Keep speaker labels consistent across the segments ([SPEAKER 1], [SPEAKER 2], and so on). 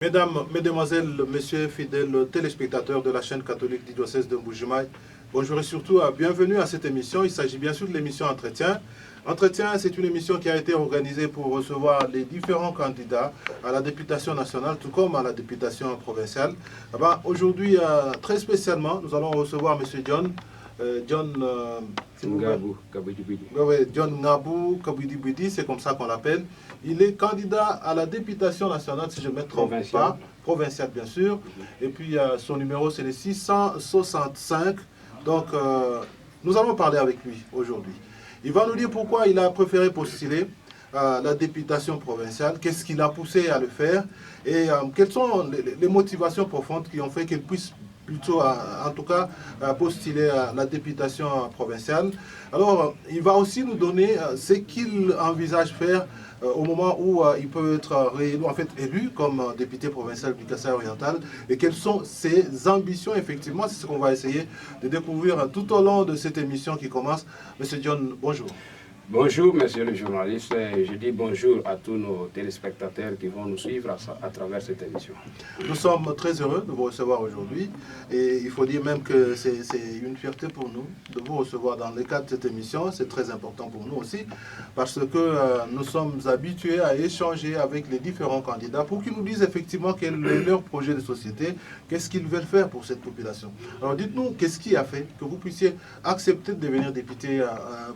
[SPEAKER 1] Mesdames, Mesdemoiselles, Messieurs, fidèles téléspectateurs de la chaîne catholique du diocèse de Mbuji-Mayi, bonjour et surtout bienvenue à cette émission. Il s'agit bien sûr de l'émission Entretien. Entretien, c'est une émission qui a été organisée pour recevoir les différents candidats à la députation nationale, tout comme à la députation provinciale. Aujourd'hui, très spécialement, nous allons recevoir M. John Ngabou Kabwidi, c'est comme ça qu'on l'appelle. Il est candidat à la députation nationale, si je ne me trompe pas, provinciale bien sûr. Et puis son numéro c'est le 665. Donc nous allons parler avec lui aujourd'hui. Il va nous dire pourquoi il a préféré postuler à la députation provinciale, qu'est-ce qui l'a poussé à le faire et quelles sont les motivations profondes qui ont fait qu'il puisse plutôt, en tout cas, postuler à la députation provinciale. Alors, il va aussi nous donner ce qu'il envisage faire au moment où il peut être élu comme député provincial du Kasaï-Oriental et quelles sont ses ambitions, effectivement. C'est ce qu'on va essayer de découvrir tout au long de cette émission qui commence. Monsieur John, bonjour.
[SPEAKER 2] Bonjour, monsieur le journaliste. Je dis bonjour à tous nos téléspectateurs qui vont nous suivre à travers cette émission.
[SPEAKER 1] Nous sommes très heureux de vous recevoir aujourd'hui et il faut dire même que c'est une fierté pour nous de vous recevoir dans le cadre de cette émission. C'est très important pour nous aussi parce que nous sommes habitués à échanger avec les différents candidats pour qu'ils nous disent effectivement quel est leur projet de société, qu'est-ce qu'ils veulent faire pour cette population. Alors dites-nous, qu'est-ce qui a fait que vous puissiez accepter de devenir député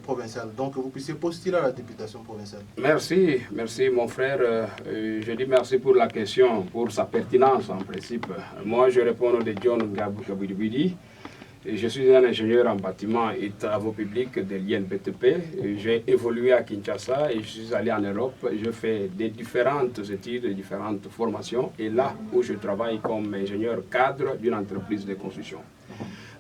[SPEAKER 1] provincial, donc que vous puissiez postuler à la députation provinciale?
[SPEAKER 2] Merci mon frère. Je dis merci pour la question, pour sa pertinence en principe. Moi je réponds de John Ngabou Kabwidi. Je suis un ingénieur en bâtiment et travaux publics de l'INBTP. J'ai évolué à Kinshasa et je suis allé en Europe. Je fais des différentes études, des différentes formations. Et là où je travaille comme ingénieur cadre d'une entreprise de construction.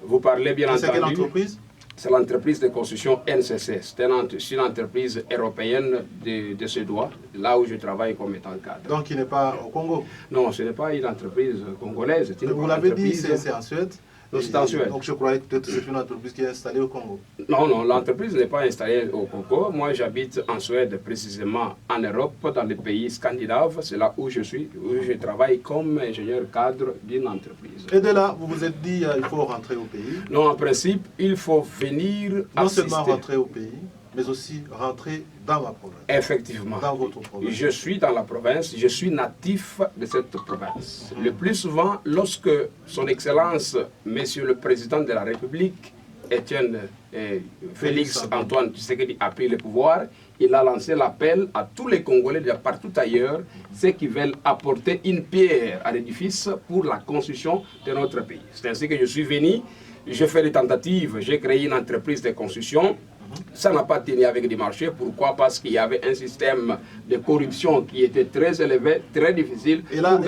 [SPEAKER 2] Vous parlez bien entendu...
[SPEAKER 1] C'est quelle entreprise?
[SPEAKER 2] C'est l'entreprise de construction NCC. C'est une entreprise européenne de Suédois, là où je travaille comme étant cadre.
[SPEAKER 1] Donc il n'est pas au Congo?
[SPEAKER 2] Non, ce n'est pas une entreprise congolaise.
[SPEAKER 1] Vous l'avez dit, c'est en Suède?
[SPEAKER 2] C'est en Suède.
[SPEAKER 1] Donc je croyais que c'est une entreprise qui est installée au Congo.
[SPEAKER 2] Non, l'entreprise n'est pas installée au Congo. Moi, j'habite en Suède, précisément en Europe, dans les pays scandinaves. C'est là où je suis, où je travaille comme ingénieur cadre d'une entreprise.
[SPEAKER 1] Et de là, vous vous êtes dit, il faut rentrer au pays?
[SPEAKER 2] Non, en principe, il faut venir
[SPEAKER 1] non
[SPEAKER 2] assister.
[SPEAKER 1] Seulement rentrer au pays, mais aussi rentrer dans ma province.
[SPEAKER 2] Effectivement.
[SPEAKER 1] Dans votre province.
[SPEAKER 2] Je suis dans la province, je suis natif de cette province. Le plus souvent, lorsque son Excellence, Monsieur le Président de la République, Étienne Félix Antoine Tshisekedi a pris le pouvoir, il a lancé l'appel à tous les Congolais de partout ailleurs, ceux qui veulent apporter une pierre à l'édifice pour la construction de notre pays. C'est ainsi que je suis venu, j'ai fait des tentatives, j'ai créé une entreprise de construction. Ça n'a pas tenu avec des marchés. Pourquoi? Parce qu'il y avait un système de corruption qui était très élevé, très difficile.
[SPEAKER 1] Et là,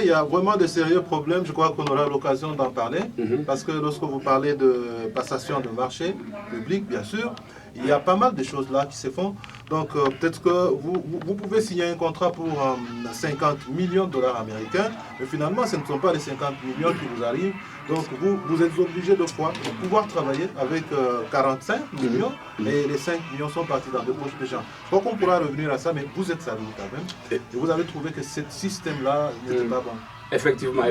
[SPEAKER 1] il y a vraiment de sérieux problèmes. Je crois qu'on aura l'occasion d'en parler. Parce que lorsque vous parlez de passation de marché public, bien sûr, il y a pas mal de choses là qui se font. Donc peut-être que vous pouvez signer un contrat pour 50 millions de dollars américains, mais finalement ce ne sont pas les 50 millions qui vous arrivent. Donc vous êtes obligé de pouvoir travailler avec 45 millions et les 5 millions sont partis dans les poches des gens. Je crois qu'on pourra revenir à ça, mais vous êtes sérieux quand même. Et vous avez trouvé que ce système-là n'était pas bon.
[SPEAKER 2] Effectivement.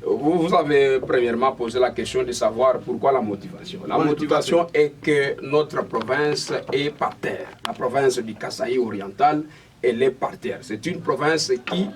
[SPEAKER 2] Vous avez premièrement posé la question de savoir pourquoi la motivation. La motivation est que notre province est par terre. La province du Kasaï-Oriental, elle est par terre. C'est une province qui,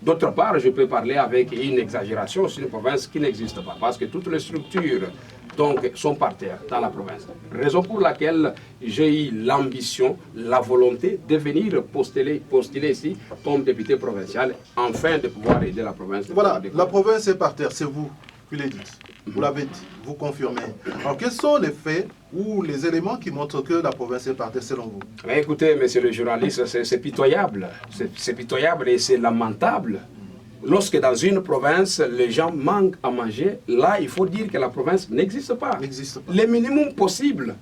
[SPEAKER 2] d'autre part, je peux parler avec une exagération, c'est une province qui n'existe pas. Parce que toutes les structures donc, sont par terre dans la province. Raison pour laquelle j'ai eu l'ambition, la volonté de venir postuler ici comme député provincial, afin de pouvoir aider la province.
[SPEAKER 1] Voilà, la province est par terre, c'est vous qui l'avez dit. Vous l'avez dit, vous confirmez. Alors, quels sont les faits ou les éléments qui montrent que la province est par terre selon vous?
[SPEAKER 2] Mais écoutez, monsieur le journaliste, c'est pitoyable. C'est pitoyable et c'est lamentable. Lorsque dans une province, les gens manquent à manger, là, il faut dire que la province n'existe pas. Le minimum possible.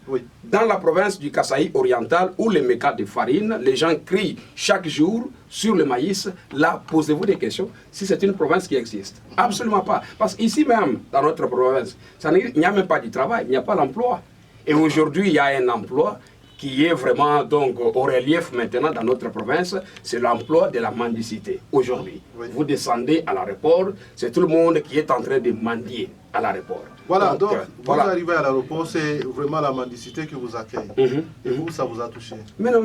[SPEAKER 2] Dans la province du Kasaï-Oriental, où les mécas de farine, les gens crient chaque jour sur le maïs. Là, posez-vous des questions si c'est une province qui existe. Absolument pas. Parce qu'ici même, dans notre province, il n'y a même pas de travail, il n'y a pas d'emploi. Et aujourd'hui, il y a un emploi qui est vraiment donc au relief maintenant dans notre province, c'est l'emploi de la mendicité. Aujourd'hui, vous descendez à l'aéroport, c'est tout le monde qui est en train de mendier à l'aéroport.
[SPEAKER 1] Voilà, donc vous arrivez à l'aéroport, c'est vraiment la mendicité qui vous accueille. Et vous, ça vous a touché?
[SPEAKER 2] Mais non,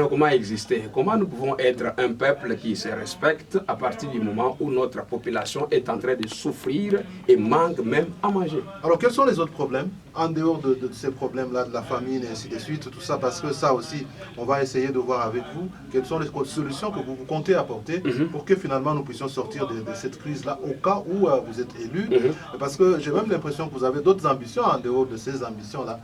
[SPEAKER 2] comment exister? Comment nous pouvons être un peuple qui se respecte à partir du moment où notre population est en train de souffrir et manque même à manger?
[SPEAKER 1] Alors, quels sont les autres problèmes, en dehors de ces problèmes-là, de la famine et ainsi de suite, tout ça, parce que ça aussi, on va essayer de voir avec vous quelles sont les solutions que vous comptez apporter pour que finalement nous puissions sortir de cette crise-là au cas où vous êtes élu. Parce que j'ai même l'impression que vous avez d'autres ambitions en dehors de ces ambitions-là,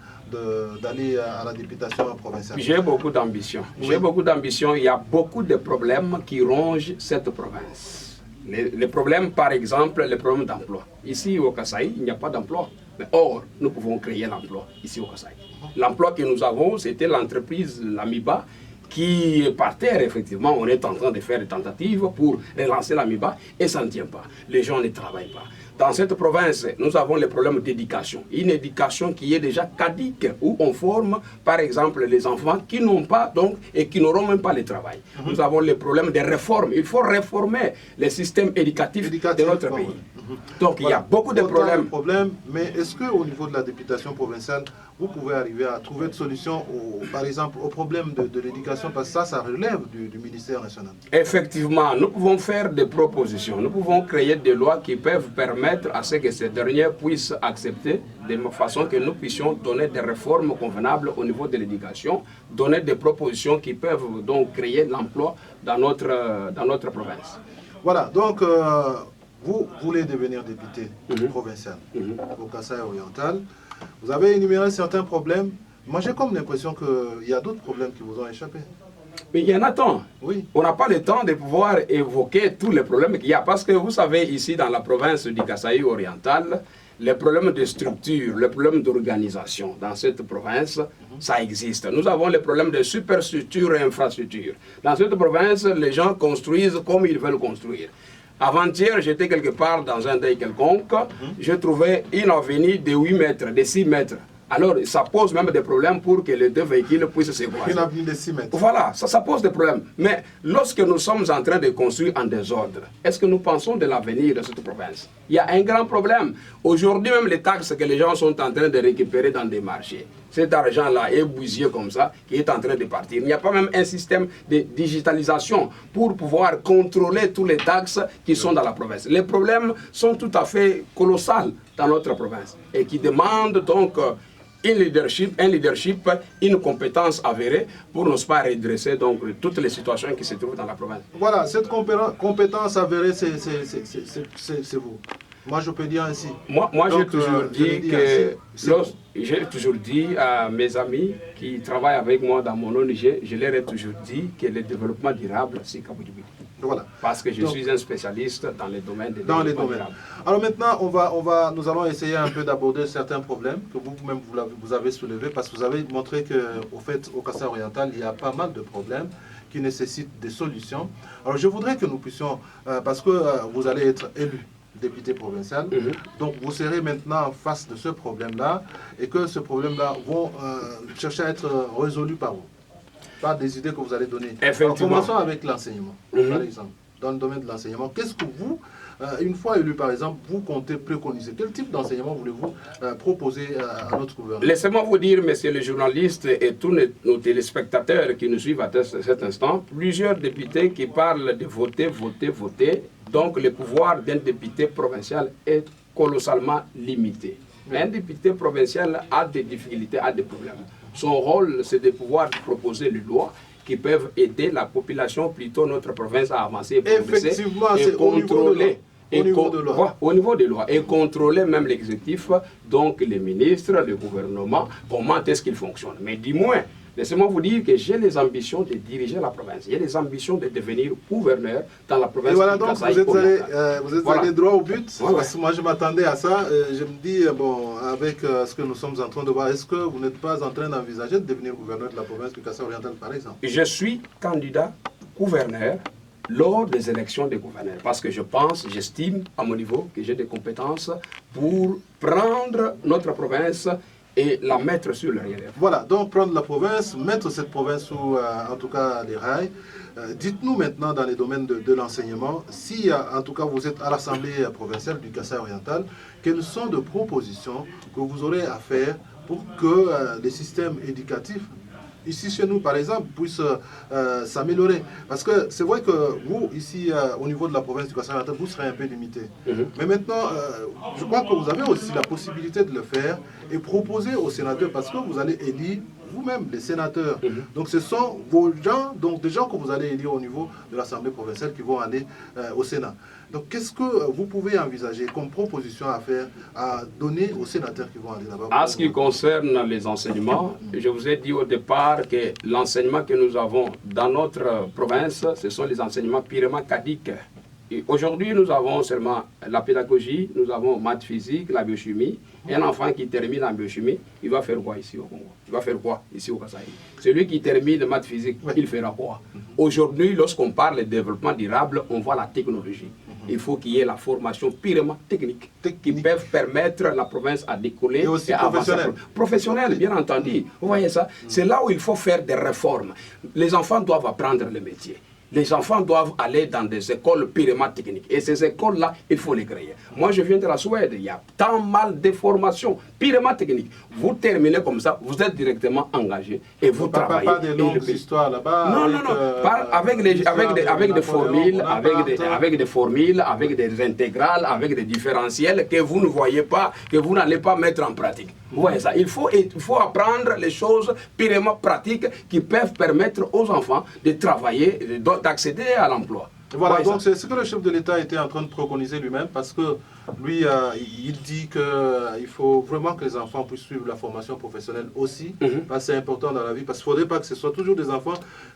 [SPEAKER 1] d'aller à la députation provinciale.
[SPEAKER 2] J'ai beaucoup d'ambition. J'ai beaucoup d'ambition. Il y a beaucoup de problèmes qui rongent cette province. Les problèmes, par exemple, les problèmes d'emploi. Ici au Kasaï, il n'y a pas d'emploi. Or, nous pouvons créer l'emploi ici au Kasaï. L'emploi que nous avons, c'était l'entreprise Lamiba qui est par terre, effectivement. On est en train de faire des tentatives pour relancer Lamiba et ça ne tient pas. Les gens ne travaillent pas. Dans cette province, nous avons les problèmes d'éducation. Une éducation qui est déjà caduque, où on forme, par exemple, les enfants qui n'ont pas, donc, et qui n'auront même pas le travail. Nous avons les problèmes de réforme. Il faut réformer les systèmes éducatifs de notre pays. Donc, il y a beaucoup de problèmes.
[SPEAKER 1] Mais est-ce qu'au niveau de la députation provinciale, vous pouvez arriver à trouver une solution, par exemple, au problème de l'éducation, parce que ça relève du ministère national?
[SPEAKER 2] Effectivement, nous pouvons faire des propositions. Nous pouvons créer des lois qui peuvent permettre à ce que ces derniers puissent accepter de façon que nous puissions donner des réformes convenables au niveau de l'éducation, donner des propositions qui peuvent donc créer l'emploi dans notre province.
[SPEAKER 1] Voilà, donc vous voulez devenir député provincial au Kasaï oriental. Vous avez énuméré certains problèmes. Moi, j'ai comme l'impression qu'il y a d'autres problèmes qui vous ont échappé.
[SPEAKER 2] Mais il y en a tant.
[SPEAKER 1] Oui.
[SPEAKER 2] On n'a pas le temps de pouvoir évoquer tous les problèmes qu'il y a. Parce que vous savez, ici dans la province du Kasaï oriental, les problèmes de structure, les problèmes d'organisation dans cette province, ça existe. Nous avons les problèmes de superstructure et infrastructure. Dans cette province, les gens construisent comme ils veulent construire. Avant-hier, j'étais quelque part dans un deuil quelconque, j'ai trouvé une avenue de 8 mètres, de 6 mètres. Alors, ça pose même des problèmes pour que les deux véhicules puissent se croiser.
[SPEAKER 1] Une avenue de 6 mètres.
[SPEAKER 2] Voilà, ça pose des problèmes. Mais lorsque nous sommes en train de construire en désordre, est-ce que nous pensons de l'avenir de cette province? Il y a un grand problème. Aujourd'hui, même les taxes que les gens sont en train de récupérer dans des marchés, cet argent-là est bousillé comme ça, qui est en train de partir. Il n'y a pas même un système de digitalisation pour pouvoir contrôler toutes les taxes qui sont dans la province. Les problèmes sont tout à fait colossaux dans notre province et qui demandent donc un leadership, une compétence avérée pour ne pas redresser donc toutes les situations qui se trouvent dans la province.
[SPEAKER 1] Voilà, cette compétence avérée, c'est vous. Moi, je peux dire ainsi.
[SPEAKER 2] Moi j'ai toujours dit à mes amis qui travaillent avec moi dans mon ONG, je leur ai toujours dit que le développement durable, c'est Kaboudjoubili.
[SPEAKER 1] Voilà.
[SPEAKER 2] Parce que je suis un spécialiste dans les domaines de développement durable.
[SPEAKER 1] Alors maintenant, nous allons essayer un peu d'aborder certains problèmes que vous-même vous avez soulevés, parce que vous avez montré qu'au fait, au Kasaï oriental, il y a pas mal de problèmes qui nécessitent des solutions. Alors je voudrais que nous puissions, parce que vous allez être élu député provincial, donc vous serez maintenant face de ce problème-là, et que ce problème-là vont chercher à être résolu par vous, par des idées que vous allez donner. Alors, commençons avec l'enseignement, par exemple. Dans le domaine de l'enseignement, qu'est-ce que vous, une fois élu par exemple, vous comptez préconiser? Quel type d'enseignement voulez-vous proposer à notre gouvernement?
[SPEAKER 2] Laissez-moi vous dire, messieurs les journalistes et tous nos téléspectateurs qui nous suivent à cet instant, plusieurs députés qui parlent de voter, voter, voter. Donc le pouvoir d'un député provincial est colossalement limité. Un député provincial a des difficultés, a des problèmes. Son rôle, c'est de pouvoir proposer les lois qui peuvent aider la population, plutôt notre province, à avancer et progresser.
[SPEAKER 1] Effectivement, c'est au
[SPEAKER 2] niveau des lois. Et contrôler même l'exécutif, donc les ministres, le gouvernement, comment est-ce qu'ils fonctionnent. Mais du moins, laissez-moi vous dire que j'ai les ambitions de diriger la province. J'ai les ambitions de devenir gouverneur dans la province.
[SPEAKER 1] Et voilà, donc vous êtes allé droit au but. Parce que moi, je m'attendais à ça. Je me dis, bon, avec ce que nous sommes en train de voir, est-ce que vous n'êtes pas en train d'envisager de devenir gouverneur de la province du Kasaï oriental, par exemple?
[SPEAKER 2] Je suis candidat gouverneur lors des élections de gouverneurs. Parce que j'estime à mon niveau que j'ai des compétences pour prendre notre province et la mettre sur le relève.
[SPEAKER 1] Voilà, donc prendre la province, mettre cette province sous, en tout cas, les rails. Dites-nous maintenant dans les domaines de l'enseignement, si en tout cas vous êtes à l'Assemblée provinciale du Kasaï oriental, quelles sont les propositions que vous aurez à faire pour que les systèmes éducatifs ici chez nous, par exemple, puissent s'améliorer. Parce que c'est vrai que vous, ici, au niveau de la province du Kasaï oriental, vous serez un peu limité. Mais maintenant, je crois que vous avez aussi la possibilité de le faire et proposer aux sénateurs, parce que vous allez élire vous-même, les sénateurs. Donc ce sont vos gens, donc des gens que vous allez élire au niveau de l'Assemblée provinciale qui vont aller au Sénat. Donc qu'est-ce que vous pouvez envisager comme proposition à faire, à donner aux sénateurs qui vont aller là-bas?
[SPEAKER 2] En ce qui concerne les enseignements, je vous ai dit au départ que l'enseignement que nous avons dans notre province, ce sont les enseignements purement cadiques. Aujourd'hui, nous avons seulement la pédagogie, nous avons maths physique, la biochimie. Un enfant qui termine en biochimie, il va faire quoi ici au Congo? Il va faire quoi ici au Kasaï? Celui qui termine maths physique, il fera quoi? Aujourd'hui, lorsqu'on parle de développement durable, on voit la technologie. Il faut qu'il y ait la formation purement technique qui peuvent permettre la province à décoller
[SPEAKER 1] et aussi
[SPEAKER 2] professionnelle. Professionnelle, bien entendu. Vous voyez ça? C'est là où il faut faire des réformes. Les enfants doivent apprendre le métier. Les enfants doivent aller dans des écoles purement techniques. Et ces écoles-là, il faut les créer. Moi, je viens de la Suède. Il y a tant mal de formations purement techniques. Vous terminez comme ça, vous êtes directement engagé et vous travaillez.
[SPEAKER 1] Pas des longues histoires là-bas.
[SPEAKER 2] Non, non, non. Avec des formules, avec des formules, avec des intégrales, avec des différentiels que vous ne voyez pas, que vous n'allez pas mettre en pratique. Vous voyez ça? Il faut apprendre les choses purement pratiques qui peuvent permettre aux enfants de travailler, d'accéder à l'emploi.
[SPEAKER 1] Voilà, donc c'est ce que le chef de l'État était en train de préconiser lui-même, parce que lui, il dit qu'il faut vraiment que les enfants puissent suivre la formation professionnelle aussi, parce que c'est important dans la vie, parce qu'il ne faudrait pas que ce soit toujours des enfants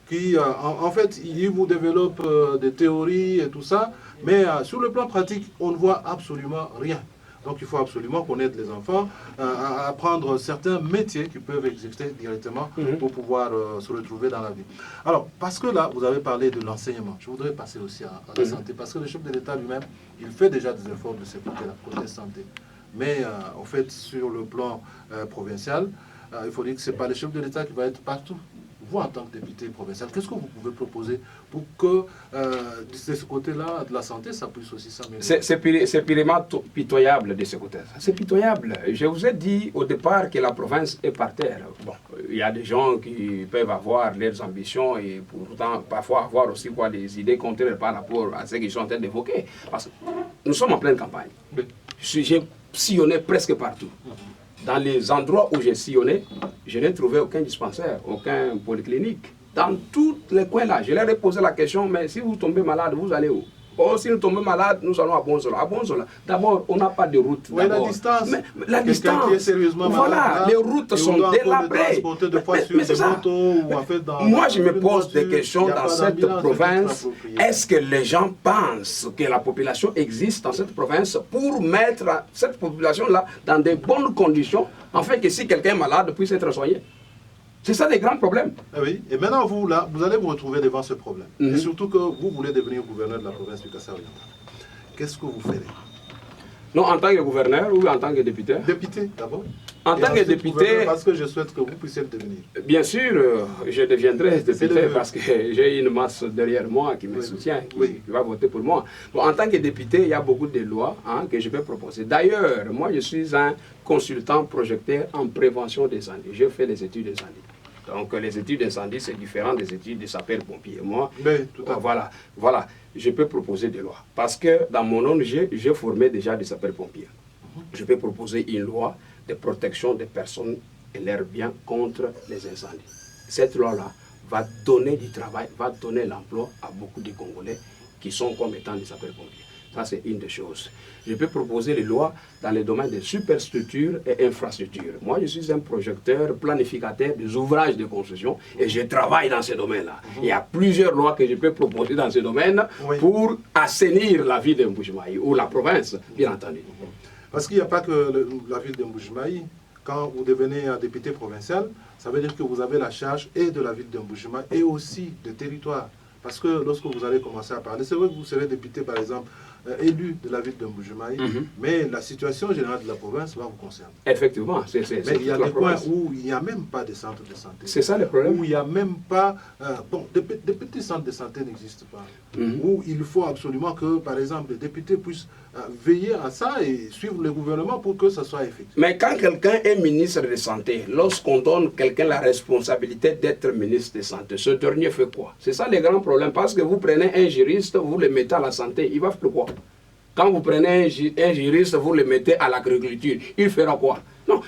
[SPEAKER 1] qui, en fait, ils vous développent des théories et tout ça, mais sur le plan pratique, on ne voit absolument rien. Donc il faut absolument qu'on aide les enfants à apprendre certains métiers qu'ils peuvent exécuter directement pour pouvoir se retrouver dans la vie. Alors, parce que là, vous avez parlé de l'enseignement, je voudrais passer aussi à la santé, parce que le chef de l'État lui-même, il fait déjà des efforts de ce côté-là, côté santé. Mais en fait, sur le plan provincial, il faut dire que ce n'est pas le chef de l'État qui va être partout. Vous, en tant que député provincial, qu'est-ce que vous pouvez proposer pour que de ce côté-là, de la santé, ça puisse aussi s'améliorer?
[SPEAKER 2] C'est purement pitoyable de ce côté-là. C'est pitoyable. Je vous ai dit au départ que la province est par terre. Bon, il y a des gens qui peuvent avoir leurs ambitions et pourtant parfois avoir aussi des idées contraires par rapport à ce qu'ils sont en train d'évoquer. Parce que nous sommes en pleine campagne. J'ai sillonné presque partout. Dans les endroits où j'ai sillonné, je n'ai trouvé aucun dispensaire, aucun polyclinique. Dans tous les coins là, je leur ai posé la question, mais si vous tombez malade, vous allez où? Oh, si nous tombons malades, nous allons à Bonzola. À Bonzola, d'abord, on n'a pas de route.
[SPEAKER 1] Oui, la distance.
[SPEAKER 2] Mais la distance. Qui est sérieusement voilà, malade, les routes sont délabrées. Moi, je me pose des questions dans cette province. Est-ce que les gens pensent que la population existe dans cette province pour mettre cette population-là dans de bonnes conditions, afin que si quelqu'un est malade, puisse être soigné? C'est ça les grands problèmes.
[SPEAKER 1] Ah oui, et maintenant vous, là, vous allez vous retrouver devant ce problème. Et surtout que vous voulez devenir gouverneur de la province du Kasaï oriental. Qu'est-ce que vous ferez?
[SPEAKER 2] Non, en tant que gouverneur ou en tant que député?
[SPEAKER 1] Député, d'abord.
[SPEAKER 2] En tant que député...
[SPEAKER 1] Parce que je souhaite que vous puissiez le devenir.
[SPEAKER 2] Bien sûr, je deviendrai député parce que j'ai une masse derrière moi qui me soutient, qui va voter pour moi. Bon, en tant que député, il y a beaucoup de lois que je vais proposer. D'ailleurs, moi, je suis un consultant projecteur en prévention des incendies. Je fais les études d'incendie. Donc, les études d'incendie, c'est différent des études des sapeurs-pompiers. Moi, voilà, je peux proposer des lois. Parce que dans mon ONG, j'ai formé déjà des sapeurs-pompiers. Je peux proposer une loi de protection des personnes et leurs biens contre les incendies. Cette loi-là va donner du travail, va donner l'emploi à beaucoup de Congolais qui sont comme étant des sapeurs-pompiers. Ça, c'est une des choses. Je peux proposer les lois dans les domaines de superstructures et infrastructures. Moi, je suis un projecteur, planificateur des ouvrages de construction et je travaille dans ce domaine-là. Il y a plusieurs lois que je peux proposer dans ce domaine pour assainir la ville de Mbujimayi ou la province, bien entendu.
[SPEAKER 1] Parce qu'il n'y a pas que la ville de Mbujimayi. Quand vous devenez un député provincial, ça veut dire que vous avez la charge et de la ville de Mbujimayi et aussi des territoires. Parce que lorsque vous allez commencer à parler, c'est vrai que vous serez député, par exemple, élu de la ville de Mbujimaï, mais la situation générale de la province va vous concerner.
[SPEAKER 2] Effectivement,
[SPEAKER 1] mais il y a des coins où il n'y a même pas de centre de santé.
[SPEAKER 2] C'est ça le problème.
[SPEAKER 1] Où il n'y a même pas... des petits centres de santé n'existent pas. Où il faut absolument que, par exemple, les députés puissent veiller à ça et suivre le gouvernement pour que ça soit effectif.
[SPEAKER 2] Mais quand quelqu'un est ministre de Santé, lorsqu'on donne quelqu'un la responsabilité d'être ministre de Santé, ce dernier fait quoi? C'est ça le grand problème, parce que vous prenez un juriste, vous le mettez à la santé, il va faire quoi? Quand vous prenez un juriste, vous le mettez à l'agriculture, il fera quoi? Non,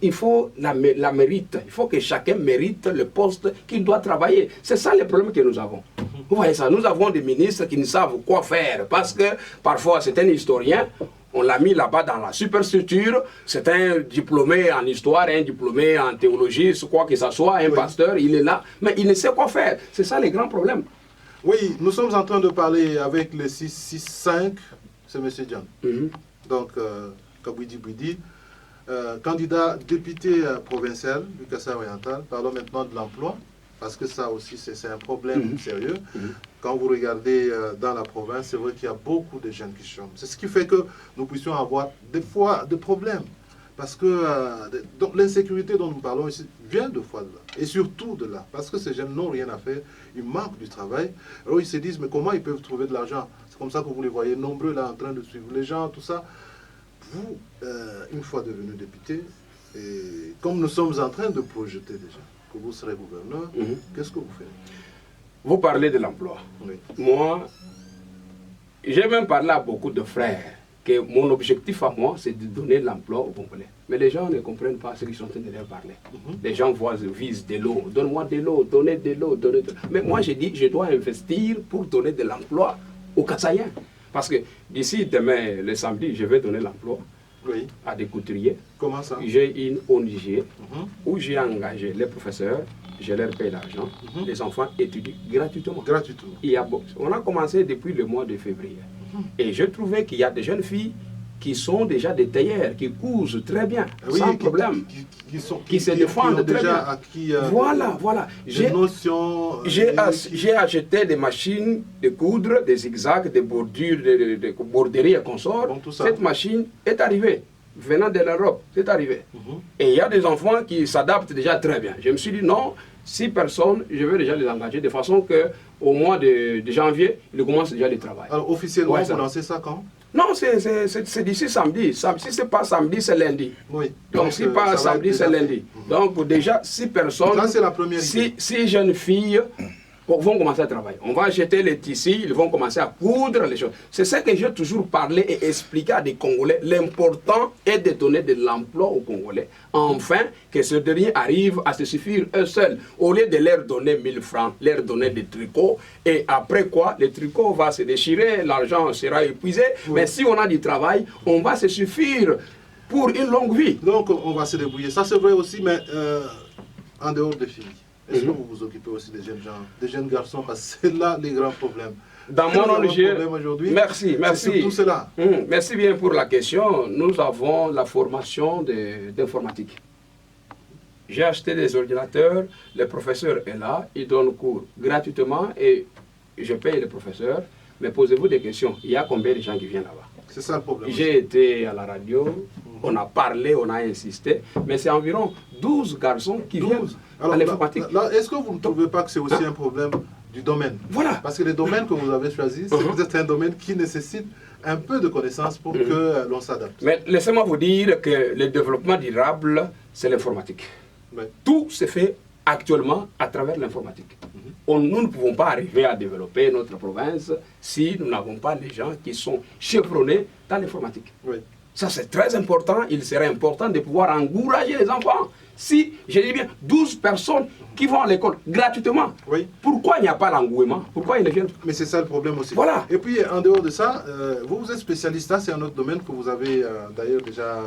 [SPEAKER 2] il faut la mérite, il faut que chacun mérite le poste qu'il doit travailler. C'est ça le problème que nous avons. Vous voyez ça, nous avons des ministres qui ne savent quoi faire, parce que parfois c'est un historien, on l'a mis là-bas dans la superstructure, c'est un diplômé en histoire, un diplômé en théologie, quoi que ce soit, un pasteur, il est là, mais il ne sait quoi faire. C'est ça le grand problème.
[SPEAKER 1] Oui, nous sommes en train de parler avec le 665, c'est M. Dian. Donc, Kabouidi Bouidi, candidat député provincial du Kassai oriental. Parlons maintenant de l'emploi, parce que ça aussi, c'est un problème sérieux. Quand vous regardez dans la province, c'est vrai qu'il y a beaucoup de jeunes qui chôment. C'est ce qui fait que nous puissions avoir des fois des problèmes. Parce que l'insécurité dont nous parlons ici vient de fois de là. Et surtout de là. Parce que ces jeunes n'ont rien à faire. Ils manquent du travail. Alors ils se disent, mais comment ils peuvent trouver de l'argent? C'est comme ça que vous les voyez nombreux là en train de suivre les gens, tout ça. Vous, une fois devenu député, et comme nous sommes en train de projeter déjà que vous serez gouverneur, qu'est-ce que vous faites?
[SPEAKER 2] Vous parlez de l'emploi.
[SPEAKER 1] Oui.
[SPEAKER 2] Moi, j'ai même parlé à beaucoup de frères que mon objectif à moi, c'est de donner l'emploi aux Congolais. Mais les gens ne comprennent pas ce qu'ils sont en train de leur parler. Les gens visent de l'eau. Donne-moi de l'eau, donnez de l'eau, donnez de l'eau. Mais moi, j'ai dit, je dois investir pour donner de l'emploi aux Kassaïens. Parce que d'ici demain, le samedi, je vais donner l'emploi à des couturiers.
[SPEAKER 1] Comment ça?
[SPEAKER 2] J'ai une ONG où j'ai engagé les professeurs, je leur paye l'argent, les enfants étudient gratuitement.
[SPEAKER 1] Gratuitement.
[SPEAKER 2] On a commencé depuis le mois de février. Et je trouvais qu'il y a des jeunes filles qui sont déjà des tailleurs, qui cousent très bien, sans problème, qui se défendent très bien.
[SPEAKER 1] Acquis,
[SPEAKER 2] voilà. J'ai acheté des machines de coudre, des zigzags, des bordures, des borderies et consorts. Bon, cette machine est arrivée, venant de l'Europe, c'est arrivé. Et il y a des enfants qui s'adaptent déjà très bien. Je me suis dit non, 6 personnes, je vais déjà les engager de façon qu'au mois de janvier, ils commencent déjà le travail.
[SPEAKER 1] Alors officiellement, vous lancez ça quand?
[SPEAKER 2] Non, c'est d'ici samedi. Si ce n'est pas samedi, c'est lundi.
[SPEAKER 1] Oui.
[SPEAKER 2] Donc si pas samedi, c'est lundi. Donc déjà, 6 personnes,
[SPEAKER 1] ça, c'est la première
[SPEAKER 2] 6 jeunes filles vont commencer à travailler. On va acheter les tissus, ils vont commencer à coudre les choses. C'est ça que j'ai toujours parlé et expliqué à des Congolais. L'important est de donner de l'emploi aux Congolais. Enfin, que ce dernier arrive à se suffire eux seuls. Au lieu de leur donner 1000 francs, leur donner des tricots. Et après quoi, les tricots vont se déchirer, l'argent sera épuisé. Mais si on a du travail, on va se suffire pour une longue vie.
[SPEAKER 1] Donc on va se débrouiller. Ça c'est vrai aussi, mais en dehors des filles. Est-ce que vous vous occupez aussi des jeunes gens, des jeunes garçons? Parce que c'est là les grands problèmes.
[SPEAKER 2] Dans mon ONG, merci.
[SPEAKER 1] Tout cela.
[SPEAKER 2] Merci bien pour la question. Nous avons la formation d'informatique. J'ai acheté des ordinateurs, le professeur est là, il donne cours gratuitement et je paye le professeur. Mais posez-vous des questions, il y a combien de gens qui viennent là-bas?
[SPEAKER 1] C'est ça le problème.
[SPEAKER 2] J'ai été à la radio, on a parlé, on a insisté, mais c'est environ 12 garçons qui viennent à l'informatique.
[SPEAKER 1] Est-ce que vous ne trouvez pas que c'est aussi un problème du domaine?
[SPEAKER 2] Voilà.
[SPEAKER 1] Parce que le domaine que vous avez choisi, c'est peut-être un domaine qui nécessite un peu de connaissances pour que l'on s'adapte.
[SPEAKER 2] Mais laissez-moi vous dire que le développement durable, c'est l'informatique. Tout se fait actuellement à travers l'informatique. Nous ne pouvons pas arriver à développer notre province si nous n'avons pas les gens qui sont chevronnés dans l'informatique. Ça c'est très important, il serait important de pouvoir encourager les enfants. Si, je dis bien, 12 personnes qui vont à l'école gratuitement, pourquoi il n'y a pas l'engouement? Pourquoi ils ne viennent pas?
[SPEAKER 1] Mais c'est ça le problème aussi.
[SPEAKER 2] Voilà.
[SPEAKER 1] Et puis en dehors de ça, vous êtes spécialiste, là c'est un autre domaine que vous avez d'ailleurs déjà,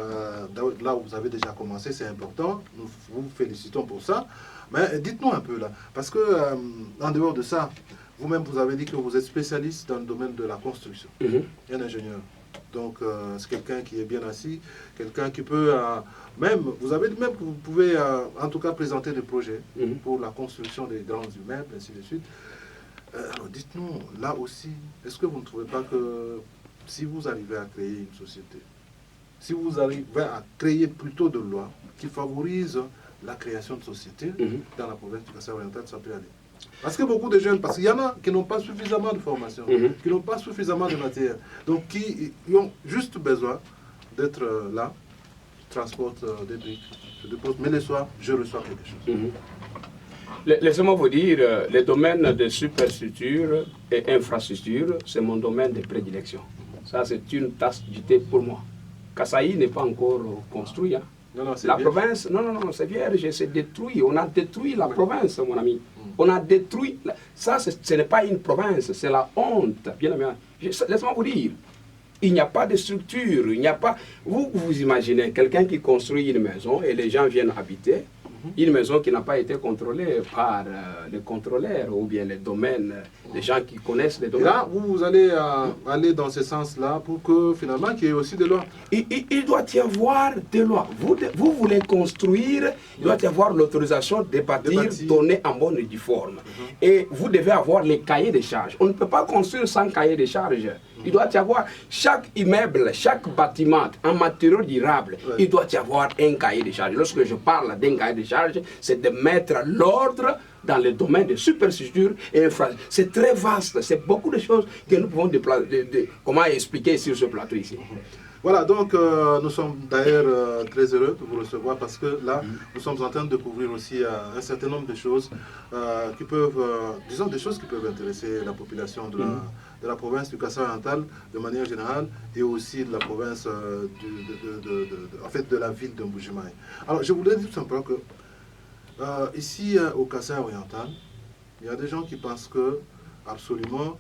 [SPEAKER 1] là où vous avez déjà commencé, c'est important, nous vous félicitons pour ça. Mais dites-nous un peu là, parce que en dehors de ça, vous-même vous avez dit que vous êtes spécialiste dans le domaine de la construction, un ingénieur. Donc c'est quelqu'un qui est bien assis, quelqu'un qui peut vous avez dit même que vous pouvez en tout cas présenter des projets pour la construction des grands immeubles, ainsi de suite. Alors dites-nous, là aussi, est-ce que vous ne trouvez pas que si vous arrivez à créer une société, si vous arrivez à créer plutôt de lois qui favorisent la création de sociétés dans la province du Kasaï oriental, ça peut aller. Parce que beaucoup de jeunes, parce qu'il y en a qui n'ont pas suffisamment de formation, qui n'ont pas suffisamment de matière, donc qui ont juste besoin d'être là, transportent des briques, je dépose, mais le soir, je reçois quelque chose.
[SPEAKER 2] Laissez-moi vous dire, les domaines de superstructure et infrastructure, c'est mon domaine de prédilection. Ça, c'est une tasse du thé pour moi. Kasaï n'est pas encore construit. Hein.
[SPEAKER 1] Non,
[SPEAKER 2] la province, non, c'est vierge, c'est détruit. On a détruit la province, mon ami. On a détruit. Ça, ce n'est pas une province, c'est la honte. Bien aimé. Laisse-moi vous dire, il n'y a pas de structure, il n'y a pas. Vous imaginez quelqu'un qui construit une maison et les gens viennent habiter. Une maison qui n'a pas été contrôlée par les contrôleurs ou bien les domaines, les gens qui connaissent les domaines.
[SPEAKER 1] Et là, vous allez aller dans ce sens-là pour que finalement qu'il y ait aussi des lois.
[SPEAKER 2] Il doit y avoir des lois. Vous voulez construire, il doit y avoir l'autorisation de bâtir donnée en bonne et due forme. Et vous devez avoir les cahiers de charges. On ne peut pas construire sans cahier de charges. Il doit y avoir chaque immeuble, chaque bâtiment en matériaux durables, il doit y avoir un cahier de charges. Lorsque je parle d'un cahier de charges, c'est de mettre l'ordre dans le domaine de superstructure et infrastructure. C'est très vaste, c'est beaucoup de choses que nous pouvons comment expliquer sur ce plateau ici.
[SPEAKER 1] Voilà, donc nous sommes d'ailleurs très heureux de vous recevoir parce que là, nous sommes en train de découvrir aussi un certain nombre de choses qui peuvent, disons des choses qui peuvent intéresser la population de la province du Kasaï oriental de manière générale et aussi de la province, en fait de la ville de Mbuji-Mayi. Alors je voulais dire tout simplement que ici au Kasaï oriental, il y a des gens qui pensent que absolument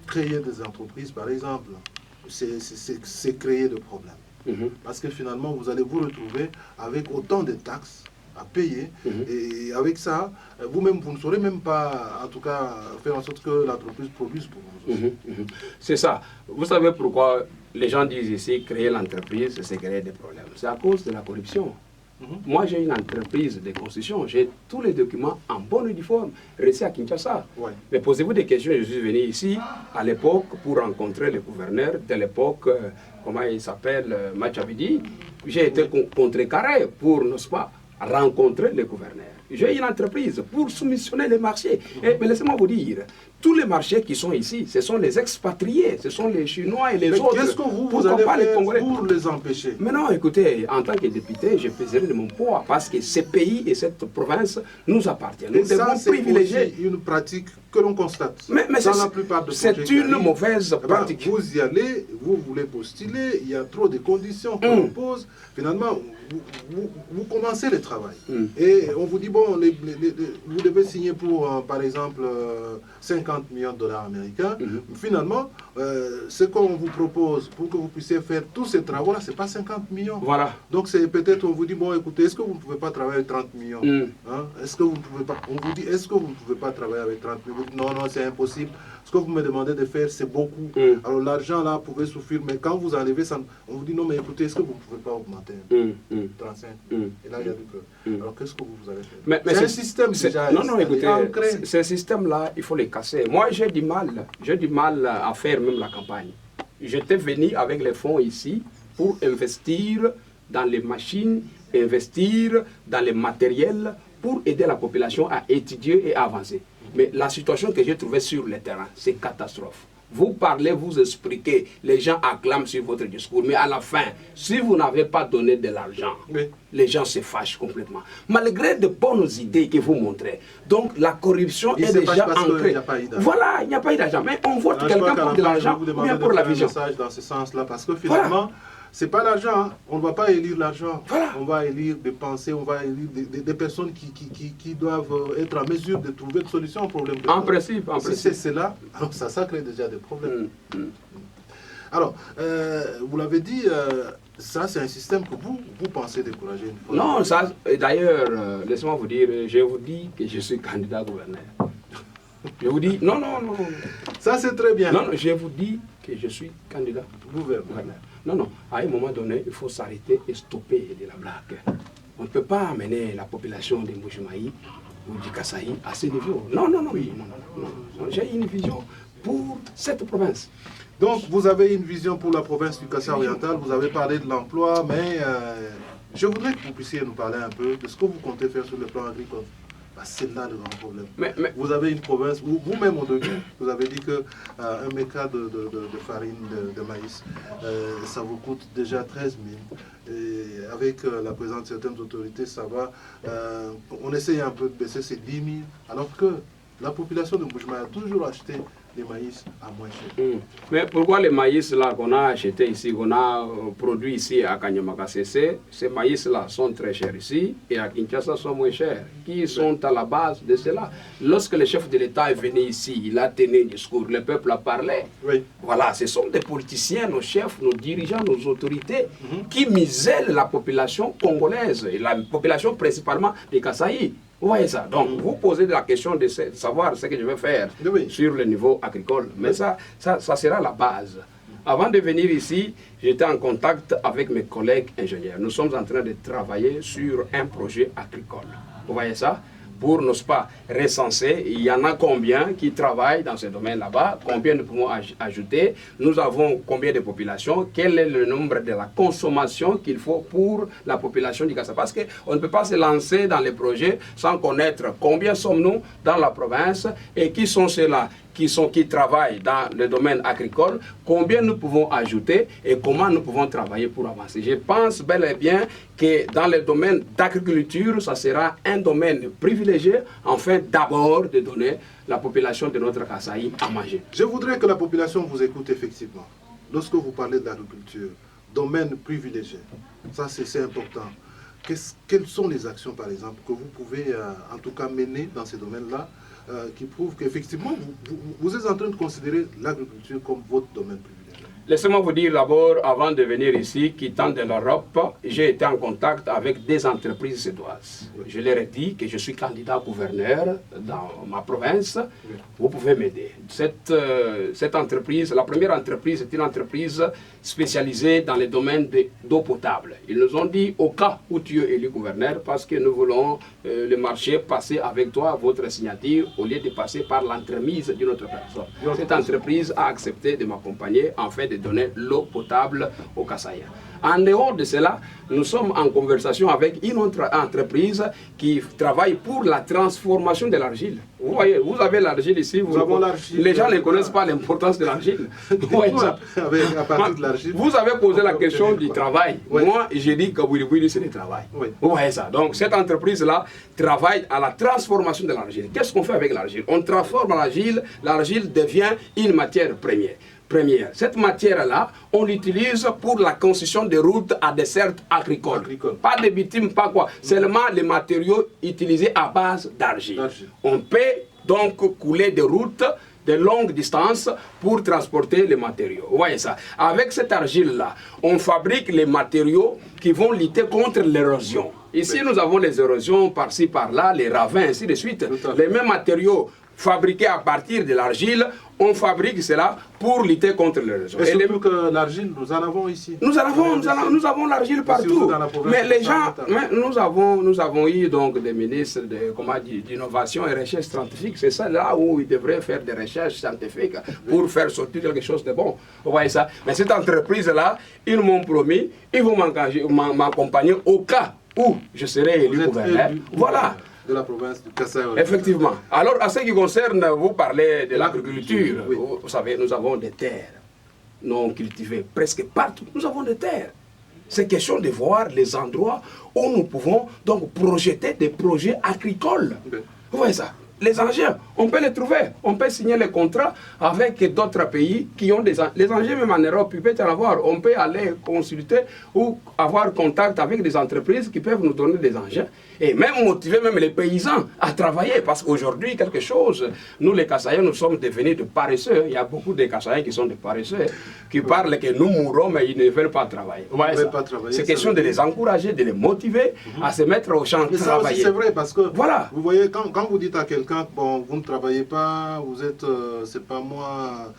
[SPEAKER 1] créer des entreprises par exemple, c'est créer de problèmes. Parce que finalement, vous allez vous retrouver avec autant de taxes à payer. Et avec ça, vous-même, vous ne saurez même pas, en tout cas, faire en sorte que l'entreprise produise pour vous.
[SPEAKER 2] C'est ça. Vous savez pourquoi les gens disent ici, créer l'entreprise, c'est créer des problèmes. C'est à cause de la corruption. Moi, j'ai une entreprise de construction, j'ai tous les documents en bonne et due forme, restés à Kinshasa. Mais posez-vous des questions, je suis venu ici à l'époque pour rencontrer le gouverneur de l'époque, comment il s'appelle, Machabidi. J'ai été contrecarré pour, n'est-ce pas, rencontrer le gouverneur. J'ai une entreprise pour soumissionner les marchés. Mais laissez-moi vous dire, tous les marchés qui sont ici, ce sont les expatriés, ce sont les Chinois et les autres.
[SPEAKER 1] Qu'est-ce que vous allez faire pour les empêcher?
[SPEAKER 2] Mais non, écoutez, en tant que député, je pèserai de mon poids parce que ce pays et cette province nous appartiennent. Nous devons privilégier
[SPEAKER 1] une pratique que l'on constate
[SPEAKER 2] mais
[SPEAKER 1] dans la plupart de
[SPEAKER 2] c'est une mauvaise pratique.
[SPEAKER 1] Vous y allez, vous voulez postuler, il y a trop de conditions qu'on pose. Finalement, vous commencez le travail. Et on vous dit, bon, vous devez signer pour, par exemple, 50 millions de dollars américains. Finalement, ce qu'on vous propose pour que vous puissiez faire tous ces travaux-là, ce n'est pas 50 millions.
[SPEAKER 2] Voilà.
[SPEAKER 1] Donc, c'est peut-être, on vous dit, bon, écoutez, est-ce que vous ne pouvez pas travailler avec 30 millions Est-ce que vous ne pouvez pas, on vous dit, est-ce que vous ne pouvez pas travailler avec 30 millions? Non, non, c'est impossible. Ce que vous me demandez de faire, c'est beaucoup. Alors, l'argent, là, pouvait souffrir, mais quand vous enlevez ça, on vous dit, non, mais écoutez, est-ce que vous ne pouvez pas augmenter 35 Et là, il y a du cœur. Alors, qu'est-ce que vous allez faire? C'est un système déjà.
[SPEAKER 2] Non, écoutez, ce système-là, il faut les casser. Moi, j'ai du mal à faire même la campagne. J'étais venu avec les fonds ici pour investir dans les machines, investir dans les matériels pour aider la population à étudier et à avancer. Mais la situation que j'ai trouvée sur le terrain, c'est catastrophe. Vous parlez, vous expliquez, les gens acclament sur votre discours, mais à la fin, si vous n'avez pas donné de l'argent, les gens se fâchent complètement. Malgré de bonnes idées que vous montrez. Donc la corruption est déjà ancrée. Voilà, il n'y a pas eu d'argent. Mais on vote quelqu'un pour de l'argent ou bien pour la vision.
[SPEAKER 1] Dans ce sens-là, parce que finalement, c'est pas l'argent, on ne va pas élire l'argent. On va élire des pensées, on va élire des personnes qui doivent être en mesure de trouver des solutions aux problèmes.
[SPEAKER 2] En principe, en principe.
[SPEAKER 1] Si c'est cela, alors ça crée déjà des problèmes. Alors, vous l'avez dit, ça c'est un système que vous pensez décourager une fois.
[SPEAKER 2] Non, ça, d'ailleurs, laissez-moi vous dire, je vous dis que je suis candidat gouverneur. Je vous dis, non.
[SPEAKER 1] Ça c'est très bien.
[SPEAKER 2] Non, je vous dis que je suis candidat gouverneur. Non, à un moment donné, il faut s'arrêter et stopper de la blague. On ne peut pas amener la population de Mbuji-Mayi ou du Kasaï à ce niveau. Non. J'ai une vision pour cette province.
[SPEAKER 1] Donc, vous avez une vision pour la province du Kassai oriental, vous avez parlé de l'emploi, mais je voudrais que vous puissiez nous parler un peu de ce que vous comptez faire sur le plan agricole. C'est là le grand problème. Mais vous avez une province, vous-même au début, vous avez dit qu'un méca de farine de maïs, ça vous coûte déjà 13 000. Et avec la présence de certaines autorités, ça va. On essaye un peu de baisser ces 10 000, alors que la population de Mbuji-Mayi a toujours acheté les maïs à moins cher.
[SPEAKER 2] Mais pourquoi les maïs là qu'on a acheté ici, qu'on a produit ici à Kanyamaka CC, ces maïs là sont très chers ici et à Kinshasa sont moins chers. Qui sont à la base de cela? Lorsque le chef de l'État est venu ici, il a tenu un discours, le peuple a parlé. Oui. Voilà, ce sont des politiciens, nos chefs, nos dirigeants, nos autorités qui misèlent la population congolaise et la population principalement des Kasaï. Vous voyez ça. Donc, vous posez la question de savoir ce que je vais faire sur le niveau agricole. Mais ça sera la base. Avant de venir ici, j'étais en contact avec mes collègues ingénieurs. Nous sommes en train de travailler sur un projet agricole. Vous voyez ça? Pour, n'est-ce pas, recenser, il y en a combien qui travaillent dans ce domaine là-bas, combien nous pouvons ajouter, nous avons combien de populations, quel est le nombre de la consommation qu'il faut pour la population du Kassai. Parce qu'on ne peut pas se lancer dans les projets sans connaître combien sommes-nous dans la province et qui sont ceux-là qui travaillent dans le domaine agricole, combien nous pouvons ajouter et comment nous pouvons travailler pour avancer. Je pense bel et bien que dans le domaine d'agriculture, ça sera un domaine privilégié, enfin d'abord de donner la population de notre Kasaï à manger.
[SPEAKER 1] Je voudrais que la population vous écoute effectivement. Lorsque vous parlez d'agriculture, domaine privilégié, ça c'est important. Quelles sont les actions, par exemple, que vous pouvez en tout cas mener dans ces domaines-là qui prouvent qu'effectivement, vous êtes en train de considérer l'agriculture comme votre domaine privilégié?
[SPEAKER 2] Laissez-moi vous dire d'abord, avant de venir ici, quittant de l'Europe, j'ai été en contact avec des entreprises suédoises. Je leur ai dit que je suis candidat gouverneur dans ma province. Vous pouvez m'aider. Cette entreprise, la première entreprise, est une entreprise spécialisée dans le domaine d'eau potable. Ils nous ont dit, au cas où tu es élu gouverneur, parce que nous voulons le marché passer avec toi, votre signature, au lieu de passer par l'entremise d'une autre personne. Cette entreprise a accepté de m'accompagner en fait de donner l'eau potable aux Kasaïens. En dehors de cela, nous sommes en conversation avec une autre entreprise qui travaille pour la transformation de l'argile. Vous voyez, vous avez l'argile ici, les gens ne connaissent pas l'importance de l'argile. Vous avez posé la question du travail. Oui. Moi, j'ai dit que oui, c'est le travail. Oui. Vous voyez ça. Donc, cette entreprise-là travaille à la transformation de l'argile. Qu'est-ce qu'on fait avec l'argile? On transforme l'argile devient une matière première. Cette matière-là, on l'utilise pour la construction de routes à dessert agricole. Pas de bitume, pas quoi. Seulement les matériaux utilisés à base d'argile. On peut donc couler des routes de longue distance pour transporter les matériaux. Vous voyez ça. Avec cette argile-là, on fabrique les matériaux qui vont lutter contre l'érosion. Ici, nous avons les érosions par-ci, par-là, les ravins, ainsi de suite. Les mêmes matériaux fabriqués à partir de l'argile, on fabrique cela pour lutter contre l'érosion.
[SPEAKER 1] Et surtout que l'argile, nous en avons ici.
[SPEAKER 2] Nous avons l'argile partout. Mais les gens, nous avons eu donc des ministres d'innovation et recherche scientifique. C'est ça là où ils devraient faire des recherches scientifiques pour faire sortir quelque chose de bon. Vous voyez ça. Mais cette entreprise-là, ils m'ont promis, ils vont m'accompagner au cas où je serai élu gouverneur. Voilà.
[SPEAKER 1] De la province du Kassai.
[SPEAKER 2] Effectivement. Alors, à ce qui concerne, vous parlez de l'agriculture. Oui. Vous savez, nous avons des terres non cultivées presque partout. Nous avons des terres. C'est question de voir les endroits où nous pouvons donc projeter des projets agricoles. Oui. Vous voyez ça? Les engins, on peut les trouver. On peut signer les contrats avec d'autres pays qui ont des engins. Les engins, même en Europe, il peut y en avoir. On peut aller consulter ou avoir contact avec des entreprises qui peuvent nous donner des engins. Et même motiver même les paysans à travailler. Parce qu'aujourd'hui, quelque chose, nous les Kassaïens, nous sommes devenus de paresseux. Il y a beaucoup de Kassaïens qui sont des paresseux, qui parlent que nous mourrons, mais ils ne veulent pas travailler. C'est question de les encourager, de les motiver à se mettre au champ de travailler.
[SPEAKER 1] C'est vrai, parce que vous voyez, quand vous dites à quelqu'un, bon, vous ne travaillez pas, vous êtes, c'est pas moi,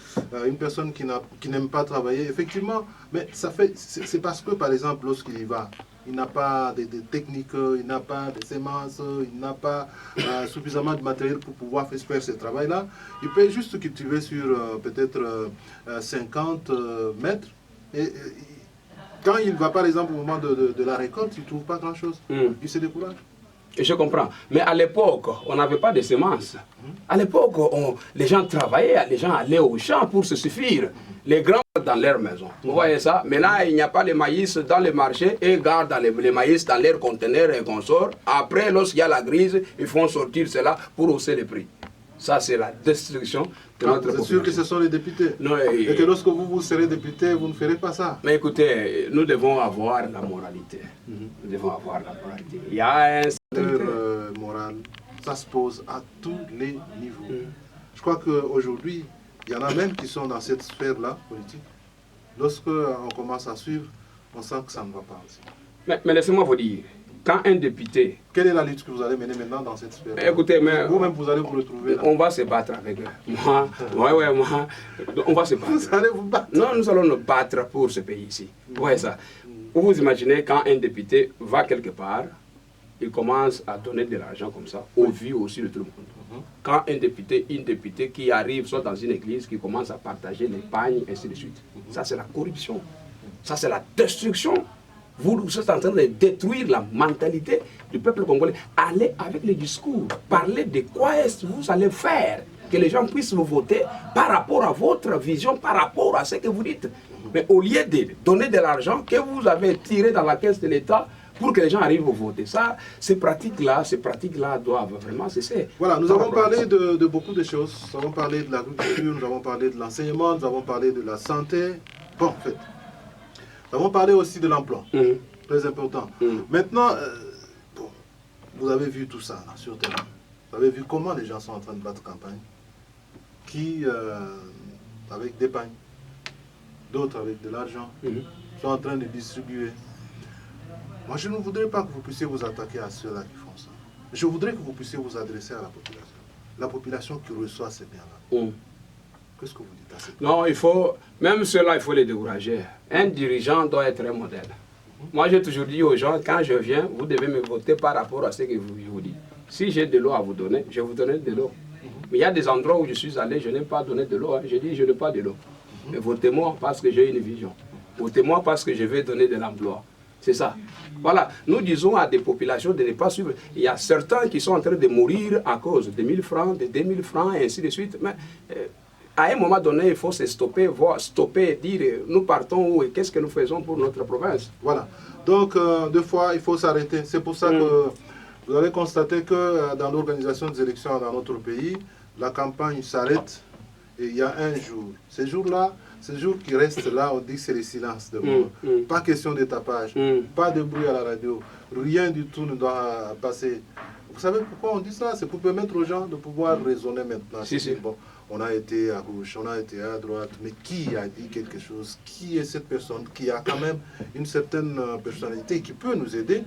[SPEAKER 1] une personne qui n'aime pas travailler, effectivement, mais c'est parce que, par exemple, lorsqu'il y va, il n'a pas de techniques, il n'a pas de semences, il n'a pas suffisamment de matériel pour pouvoir faire ce travail-là. Il peut juste cultiver sur peut-être 50 mètres. Et quand il va par exemple au moment de la récolte, il ne trouve pas grand-chose. Il se décourage.
[SPEAKER 2] Je comprends. Mais à l'époque, on n'avait pas de semences. À l'époque, les gens travaillaient, les gens allaient au champ pour se suffire. Les grands dans leur maison. Vous voyez ça? Maintenant, il n'y a pas de maïs dans les marchés et gardent les maïs dans leurs conteneurs et consorts. Après, lorsqu'il y a la crise, ils font sortir cela pour hausser les prix. Ça, c'est la destruction de notre population.
[SPEAKER 1] C'est sûr que ce sont les députés. Non, et que lorsque vous serez député, vous ne ferez pas ça.
[SPEAKER 2] Mais écoutez, nous devons avoir la moralité. Nous devons avoir la moralité. Il y a un
[SPEAKER 1] moral, ça se pose à tous les niveaux. Je crois qu'aujourd'hui, il y en a même qui sont dans cette sphère-là, politique. Lorsque on commence à suivre, on sent que ça ne va pas aussi.
[SPEAKER 2] Mais laissez-moi vous dire, quand un député...
[SPEAKER 1] Quelle est la lutte que vous allez mener maintenant dans cette sphère?
[SPEAKER 2] Écoutez, mais...
[SPEAKER 1] Vous-même, vous allez vous retrouver là.
[SPEAKER 2] On va se battre avec eux. Moi, on va se battre.
[SPEAKER 1] Vous allez vous battre?
[SPEAKER 2] Non, nous allons nous battre pour ce pays-ci. Vous voyez ça? Vous vous imaginez quand un député va quelque part, il commence à donner de l'argent comme ça, au vu aussi de tout le monde. Quand un député, une députée qui arrive soit dans une église, qui commence à partager les pagnes, ainsi de suite. Ça, c'est la corruption. Ça, c'est la destruction. Vous êtes en train de détruire la mentalité du peuple congolais. Allez avec les discours, parlez de quoi est-ce que vous allez faire, que les gens puissent vous voter par rapport à votre vision, par rapport à ce que vous dites. Mais au lieu de donner de l'argent que vous avez tiré dans la caisse de l'État pour que les gens arrivent à voter, ça, ces pratiques-là doivent vraiment cesser.
[SPEAKER 1] Voilà, nous avons parlé de beaucoup de choses. Nous avons parlé de l'agriculture, nous avons parlé de l'enseignement, nous avons parlé de la santé. Bon, en fait, nous avons parlé aussi de l'emploi, très important. Maintenant, bon, vous avez vu tout ça là, sur terrain. Vous avez vu comment les gens sont en train de battre campagne, qui, avec des pagnes, d'autres avec de l'argent, sont en train de distribuer. Moi, je ne voudrais pas que vous puissiez vous attaquer à ceux-là qui font ça. Je voudrais que vous puissiez vous adresser à la population qui reçoit ces biens-là. Qu'est-ce que vous dites à cette
[SPEAKER 2] Non, il faut, même ceux-là, il faut les décourager. Un dirigeant doit être un modèle. Moi, j'ai toujours dit aux gens, quand je viens, vous devez me voter par rapport à ce que je vous dis. Si j'ai de l'eau à vous donner, je vais vous donner de l'eau. Mais il y a des endroits où je suis allé, je n'ai pas donné de l'eau. J'ai dit, je n'ai pas de l'eau. Mais votez-moi parce que j'ai une vision. Votez-moi parce que je vais donner de l'emploi. C'est ça. Voilà, nous disons à des populations de ne pas suivre. Il y a certains qui sont en train de mourir à cause de 1000 francs, de 2000 francs, et ainsi de suite. Mais à un moment donné, il faut se stopper, stopper, dire nous partons où et qu'est-ce que nous faisons pour notre province.
[SPEAKER 1] Voilà. Donc, deux fois, il faut s'arrêter. C'est pour ça que vous allez constater que dans l'organisation des élections dans notre pays, la campagne s'arrête et il y a un jour. Ces jours-là, ces jours qui restent là, on dit que c'est le silence de mort. Pas question de tapage, pas de bruit à la radio, rien du tout ne doit passer. Vous savez pourquoi on dit ça? C'est pour permettre aux gens de pouvoir raisonner maintenant.
[SPEAKER 2] Si.
[SPEAKER 1] Bon, on a été à gauche, on a été à droite, mais qui a dit quelque chose? Qui est cette personne qui a quand même une certaine personnalité qui peut nous aider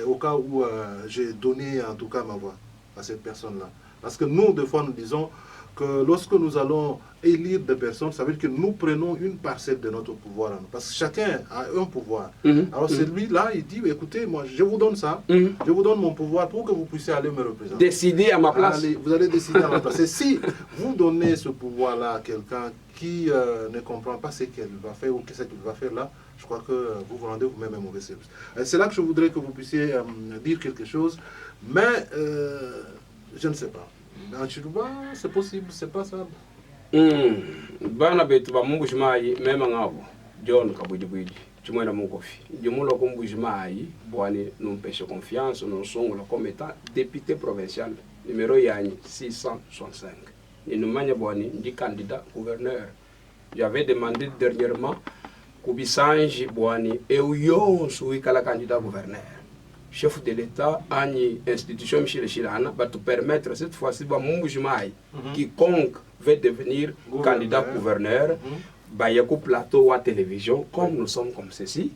[SPEAKER 1] au cas où j'ai donné en tout cas ma voix à cette personne-là? Parce que nous, des fois, nous disons que lorsque nous allons élire des personnes, ça veut dire que nous prenons une parcelle de notre pouvoir à nous. Parce que chacun a un pouvoir. Alors celui-là, il dit, écoutez, moi, je vous donne ça, je vous donne mon pouvoir pour que vous puissiez aller me représenter.
[SPEAKER 2] Décider à ma place.
[SPEAKER 1] Allez, vous allez décider à ma place. Et si vous donnez ce pouvoir-là à quelqu'un qui ne comprend pas ce qu'elle va faire ou ce qu'il va faire là, je crois que vous vous rendez vous-même un mauvais service. C'est là que je voudrais que vous puissiez dire quelque chose, mais je ne sais pas. En Chiluba, c'est possible, c'est pas ça.
[SPEAKER 2] Bana betu ba mungu shimayi mema ngabo John kabujibwiji chimwena mungofi jumulo kumbujimayi bwani numpeshe confiance non songo comme étant député provincial numéro yani 665 et nous manya bwani ndi candidat gouverneur. J'avais demandé dernièrement kubisanji bwani euyon suikala candidat gouverneur. Chef de l'État, Ani institution Michel Chilana, va te permettre cette fois-ci, quiconque veut devenir candidat gouverneur, il y a un plateau à télévision, comme nous sommes comme ceci,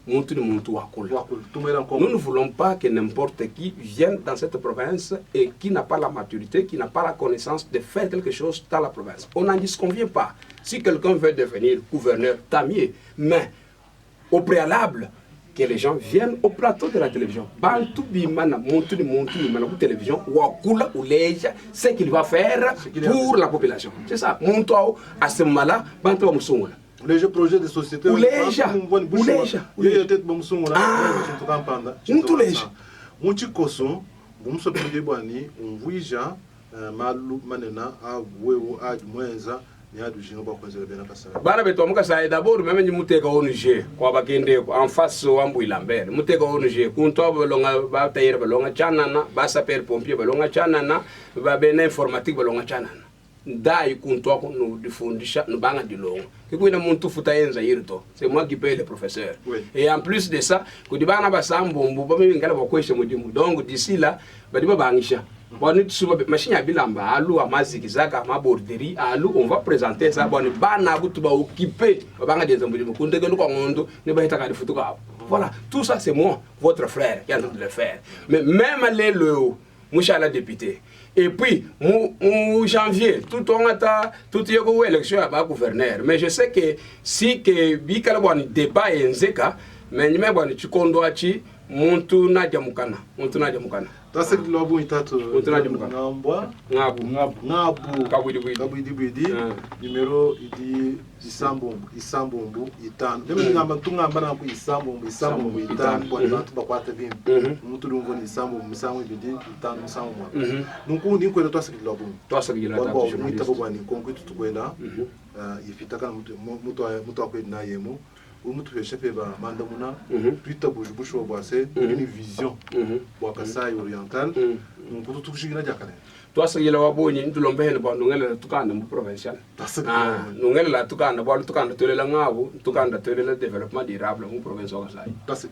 [SPEAKER 2] nous ne voulons pas que n'importe qui vienne dans cette province et qui n'a pas la maturité, qui n'a pas la connaissance de faire quelque chose dans la province. On n'en disconvient pas. Si quelqu'un veut devenir gouverneur, tant mieux. Mais au préalable, que les gens viennent au plateau de la télévision. Bantu bimana, montu bimana pour télévision, wakula ou leja, ce qu'il va faire pour la population. C'est ça. Montu à ce moment-là, bantu wa musungula.
[SPEAKER 1] Les projets de société.
[SPEAKER 2] Uleja.
[SPEAKER 1] Munchi koso, bumso pide bwani, unvuija malu manena a wewo a mwenza ni adu jingo ba kwenza bena kasara.
[SPEAKER 2] Bana beto muka sa d'abord même ni muteka ONG kwa bakende en face wambu ilambere. Muteka ONG kunto balonga ba tayere balonga chanana, ba saper pompier balonga chanana, ba bena informatique balonga chanana. Dai kunto ko no difundisha no banga dilonga. Kikuina muntu futa yenza yirto. C'est moi qui paye le professeur.
[SPEAKER 1] Oui.
[SPEAKER 2] Et en plus de ça, ko dibana ba sambombo ba mi ngala ba kweshe mudimu. Donc d'ici là, ba diba bangisha. Bon, machine à bilamba, alou à mazikizaka, ma borderie, alou, on va présenter ça. Bon, bana tu vas occuper, banga des embouts, kunde que nous commandons, ne va être qu'à des photos. Voilà, tout ça c'est moi, votre frère, qui est en train de le faire. Mais même les le, moucha la député. Et puis, en janvier, tout on a tout y a élection à gouverneur. Mais je sais que si que bikala bon débat et nzeka, mais ni même bon tu condoachi, muntu na jamukana, muntu na jamukana.
[SPEAKER 1] Tasa kilobu itatu ngambwa ngabu kabwidi numero idi isambombu itanu demi ngamba tungamba na ku isambombu itanu bwana bantu bakwata bimbi mutu lungo ni isambombu misango ibidi itanu misango mwa nunku ni kwenda tasa kilobu tatu ni tabo bwana konkwito tukwenda ifitaka mutu akwenda yemu umutu chefe ba mandamuna tuita bujubusho bwase une vision bwa Kasai oriental nkutu tukushigina jakale
[SPEAKER 2] twasa yela wabonye ntulombe ba nungela tukanda mu provincial nungela tukanda ba tukanda tolela ngabo tukanda tolela development durable mu province wa Kasai.
[SPEAKER 1] That's it.